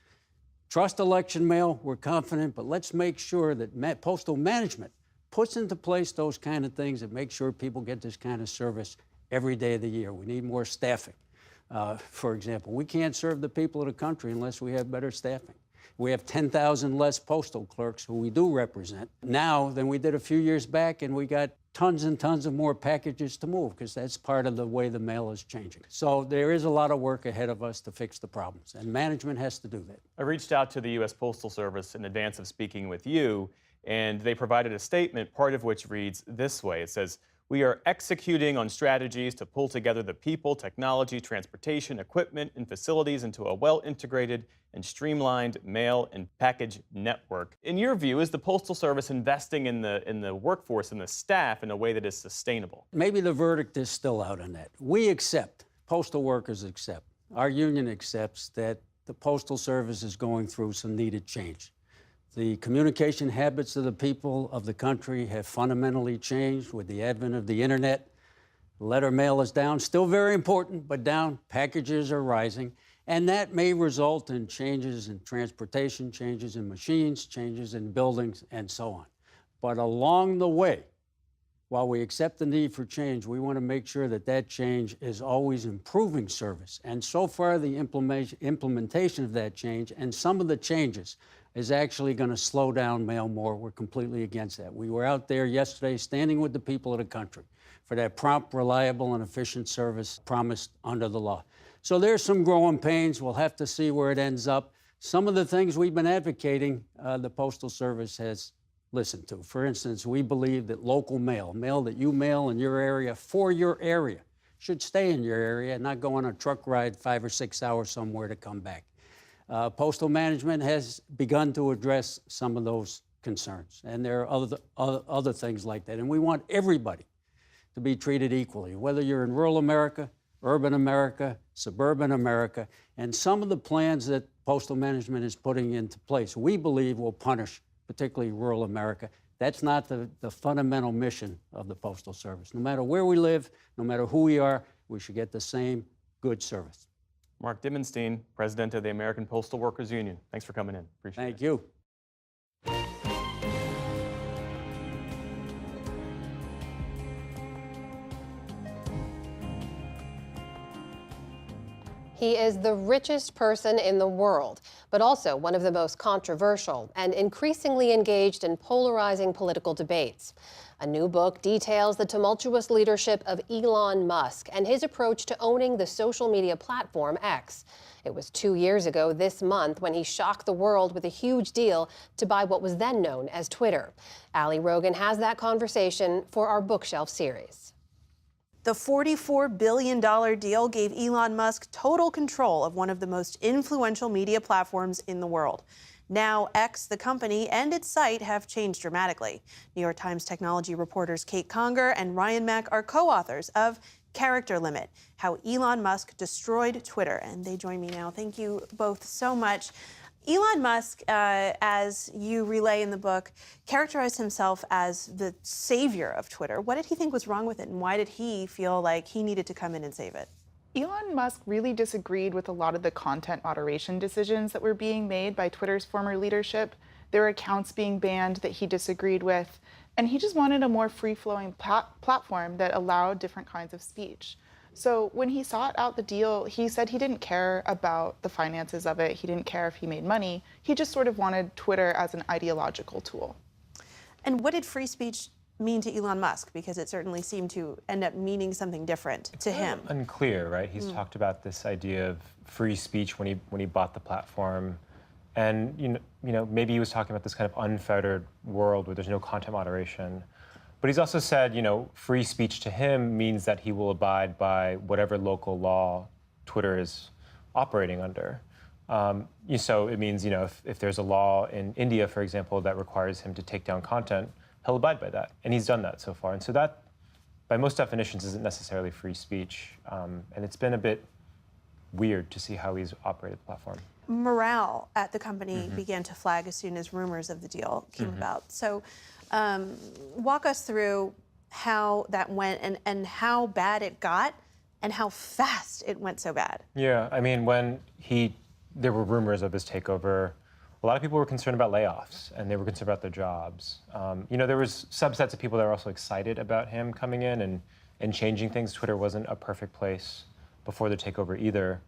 trust election mail, we're confident, but let's make sure that postal management puts into place those kind of things that make sure people get this kind of service every day of the year. We need more staffing. For example, we can't serve the people of the country unless we have better staffing. We have 10,000 less postal clerks who we do represent now than we did a few years back, and we got tons and tons of more packages to move because that's part of the way the mail is changing. So there is a lot of work ahead of us to fix the problems, and management has to do that. I reached out to the U.S. Postal Service in advance of speaking with you, and they provided a statement, part of which reads this way. It says, "We are executing on strategies to pull together the people, technology, transportation, equipment, and facilities into a well-integrated and streamlined mail and package network." In your view, is the Postal Service investing in the workforce and the staff in a way that is sustainable? Maybe the verdict is still out on that. We accept, postal workers accept, our union accepts that the Postal Service is going through some needed change. The communication habits of the people of the country have fundamentally changed with the advent of the internet. Letter mail is down, still very important, but down. Packages are rising, and that may result in changes in transportation, changes in machines, changes in buildings, and so on. But along the way, while we accept the need for change, we want to make sure that that change is always improving service. And so far, the implementation of that change and some of the changes is actually going to slow down mail more. We're completely against that. We were out there yesterday standing with the people of the country for that prompt, reliable, and efficient service promised under the law. So there's some growing pains. We'll have to see where it ends up. Some of the things we've been advocating, the Postal Service has listened to. For instance, we believe that local mail that you mail in your area for your area, should stay in your area and not go on a truck ride 5 or 6 hours somewhere to come back. Postal management has begun to address some of those concerns, and there are other things like that. And we want everybody to be treated equally, whether you're in rural America, urban America, suburban America, and some of the plans that postal management is putting into place, we believe will punish particularly rural America. That's not the fundamental mission of the Postal Service. No matter where we live, no matter who we are, we should get the same good service. Mark Dimmenstein, President of the American Postal Workers Union. Thanks for coming in. Appreciate it. Thank you. He is the richest person in the world, but also one of the most controversial and increasingly engaged in polarizing political debates. A new book details the tumultuous leadership of Elon Musk and his approach to owning the social media platform X. It was 2 years ago this month when he shocked the world with a huge deal to buy what was then known as Twitter. Ali Rogan has that conversation for our Bookshelf series. The $44 billion deal gave Elon Musk total control of one of the most influential media platforms in the world. Now, X, the company, and its site have changed dramatically. New York Times technology reporters Kate Conger and Ryan Mack are co-authors of Character Limit, How Elon Musk Destroyed Twitter. And they join me now. Thank you both so much. Elon Musk, as you relay in the book, characterized himself as the savior of Twitter. What did he think was wrong with it, and why did he feel like he needed to come in and save it? Elon Musk really disagreed with a lot of the content moderation decisions that were being made by Twitter's former leadership. There were accounts being banned that he disagreed with, and he just wanted a more free-flowing platform that allowed different kinds of speech. So when he sought out the deal, he said he didn't care about the finances of it. He didn't care if he made money. He just sort of wanted Twitter as an ideological tool. And what did free speech mean to Elon Musk? Because it certainly seemed to end up meaning something different to him. Unclear, right? He's talked about this idea of free speech when he bought the platform. And you know, maybe he was talking about this kind of unfettered world where there's no content moderation. But he's also said, free speech to him means that he will abide by whatever local law Twitter is operating under. So it means, if there's a law in India, for example, that requires him to take down content, he'll abide by that. And he's done that so far. And so that, by most definitions, isn't necessarily free speech. And it's been a bit weird to see how he's operated the platform. Morale at the company began to flag as soon as rumors of the deal came about. So walk us through how that went and how bad it got and how fast it went so bad. Yeah, I mean, when there were rumors of his takeover, a lot of people were concerned about layoffs and they were concerned about their jobs. There was subsets of people that were also excited about him coming in and changing things. Twitter wasn't a perfect place before the takeover either.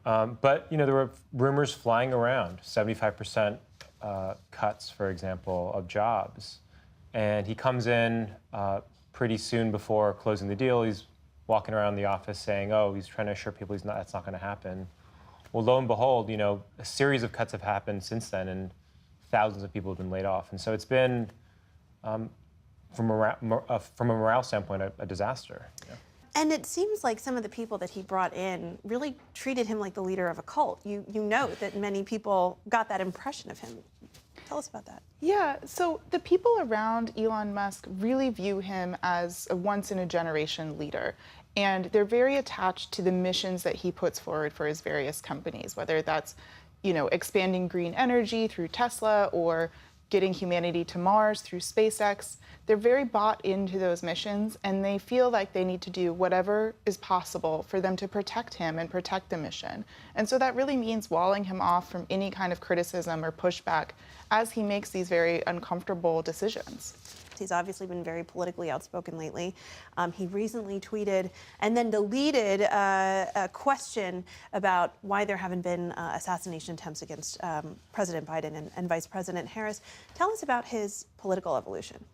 But there were rumors flying around, 75% cuts, for example, of jobs. And he comes in pretty soon before closing the deal. He's walking around the office saying, oh, he's trying to assure people that's not going to happen. Well, lo and behold, a series of cuts have happened since then, and thousands of people have been laid off. And so it's been, from a morale standpoint, a disaster. Yeah. And it seems like some of the people that he brought in really treated him like the leader of a cult. You know that many people got that impression of him. Tell us about that. Yeah, so the people around Elon Musk really view him as a once-in-a-generation leader. And they're very attached to the missions that he puts forward for his various companies, whether that's, expanding green energy through Tesla or getting humanity to Mars through SpaceX. They're very bought into those missions, and they feel like they need to do whatever is possible for them to protect him and protect the mission. And so that really means walling him off from any kind of criticism or pushback as he makes these very uncomfortable decisions. He's obviously been very politically outspoken lately. He recently tweeted and then deleted a question about why there haven't been assassination attempts against President Biden and Vice President Harris. Tell us about his political evolution.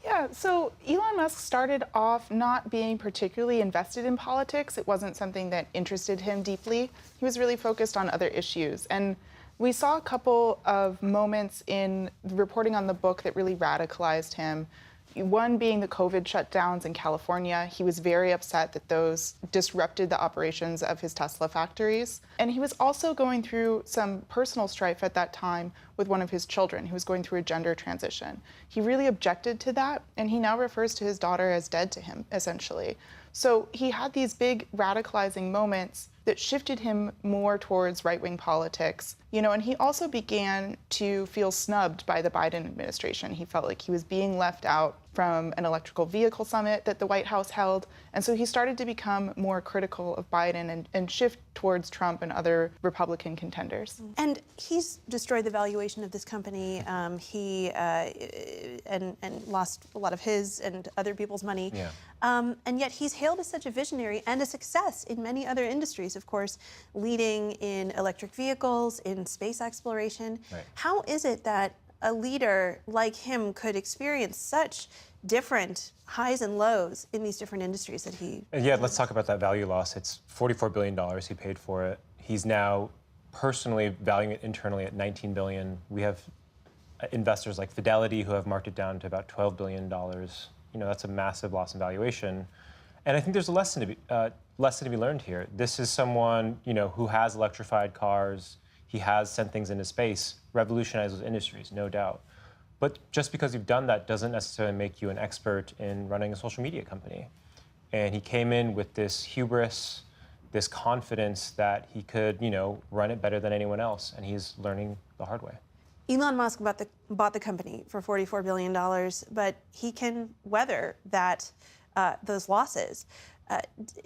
Yeah, so Elon Musk started off not being particularly invested in politics. It wasn't something that interested him deeply. He was really focused on other issues. And we saw a couple of moments in reporting on the book that really radicalized him. One being the COVID shutdowns in California. He was very upset that those disrupted the operations of his Tesla factories. And he was also going through some personal strife at that time with one of his children who was going through a gender transition. He really objected to that, and he now refers to his daughter as dead to him, essentially. So he had these big radicalizing moments that shifted him more towards right-wing politics, and he also began to feel snubbed by the Biden administration. He felt like he was being left out from an electrical vehicle summit that the White House held, and so he started to become more critical of Biden and shift towards Trump and other Republican contenders. And he's destroyed the valuation of this company. He and lost a lot of his and other people's money. Yeah. And yet he's hailed as such a visionary and a success in many other industries, of course, leading in electric vehicles, in space exploration. Right. How is it that a leader like him could experience such different highs and lows in these different industries that he... Yeah, let's talk about that value loss. It's $44 billion he paid for it. He's now personally valuing it internally at $19 billion. We have investors like Fidelity who have marked it down to about $12 billion. That's a massive loss in valuation. And I think there's a lesson to be learned here. This is someone, who has electrified cars. He has sent things into space, revolutionized those industries, no doubt. But just because you've done that doesn't necessarily make you an expert in running a social media company. And he came in with this hubris, this confidence that he could, run it better than anyone else. And he's learning the hard way. Elon Musk bought the company for $44 billion, but he can weather those losses.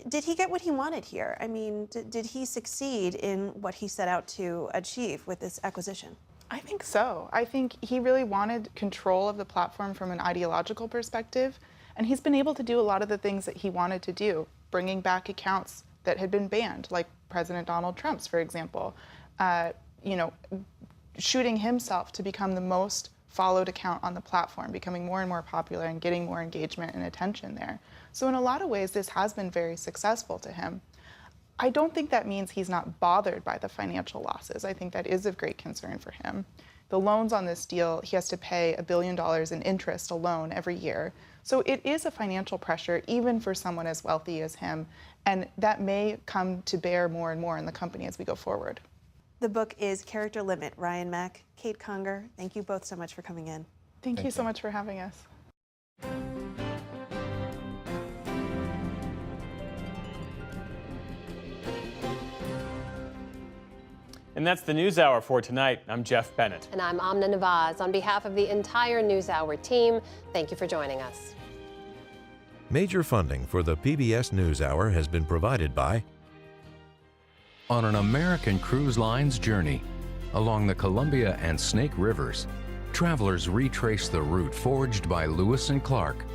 Did he get what he wanted here? I mean, did he succeed in what he set out to achieve with this acquisition? I think so. I think he really wanted control of the platform from an ideological perspective, and he's been able to do a lot of the things that he wanted to do, bringing back accounts that had been banned, like President Donald Trump's, for example, shooting himself to become the most followed account on the platform, becoming more and more popular and getting more engagement and attention there. So in a lot of ways, this has been very successful to him. I don't think that means he's not bothered by the financial losses. I think that is of great concern for him. The loans on this deal, he has to pay $1 billion in interest alone every year. So it is a financial pressure, even for someone as wealthy as him, and that may come to bear more and more in the company as we go forward. The book is Character Limit. Ryan Mack, Kate Conger, thank you both so much for coming in. Thank you so much for having us. And that's the NewsHour for tonight. I'm Jeff Bennett. And I'm Amna Nawaz. On behalf of the entire NewsHour team, thank you for joining us. Major funding for the PBS NewsHour has been provided by On an American Cruise Line's journey along the Columbia and Snake Rivers, travelers retrace the route forged by Lewis and Clark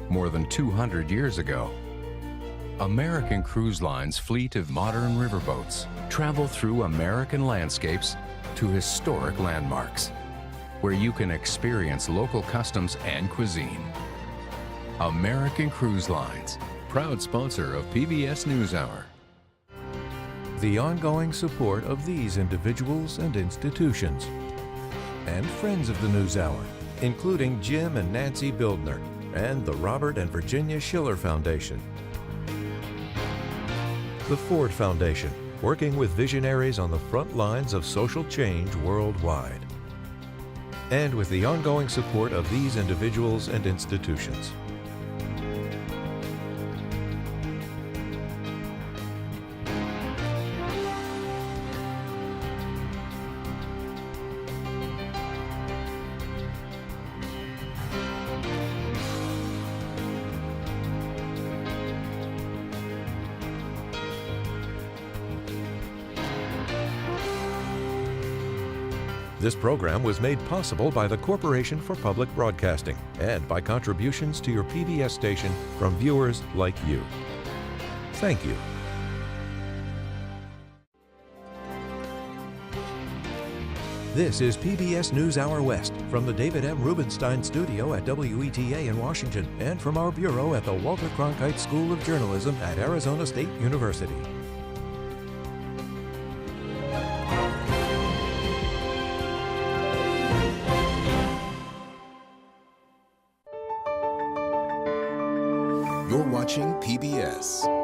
more than 200 years ago. American Cruise Line's fleet of modern riverboats travel through American landscapes to historic landmarks, where you can experience local customs and cuisine. American Cruise Lines, proud sponsor of PBS NewsHour. the ongoing support of these individuals and institutions, and friends of the NewsHour, including Jim and Nancy Bildner, and the Robert and Virginia Schiller Foundation. The Ford Foundation, working with visionaries on the front lines of social change worldwide. And with the ongoing support of these individuals and institutions. This program was made possible by the Corporation for Public Broadcasting and by contributions to your PBS station from viewers like you. Thank you. This is PBS NewsHour West from the David M. Rubenstein Studio at WETA in Washington and from our bureau at the Walter Cronkite School of Journalism at Arizona State University. You're watching PBS.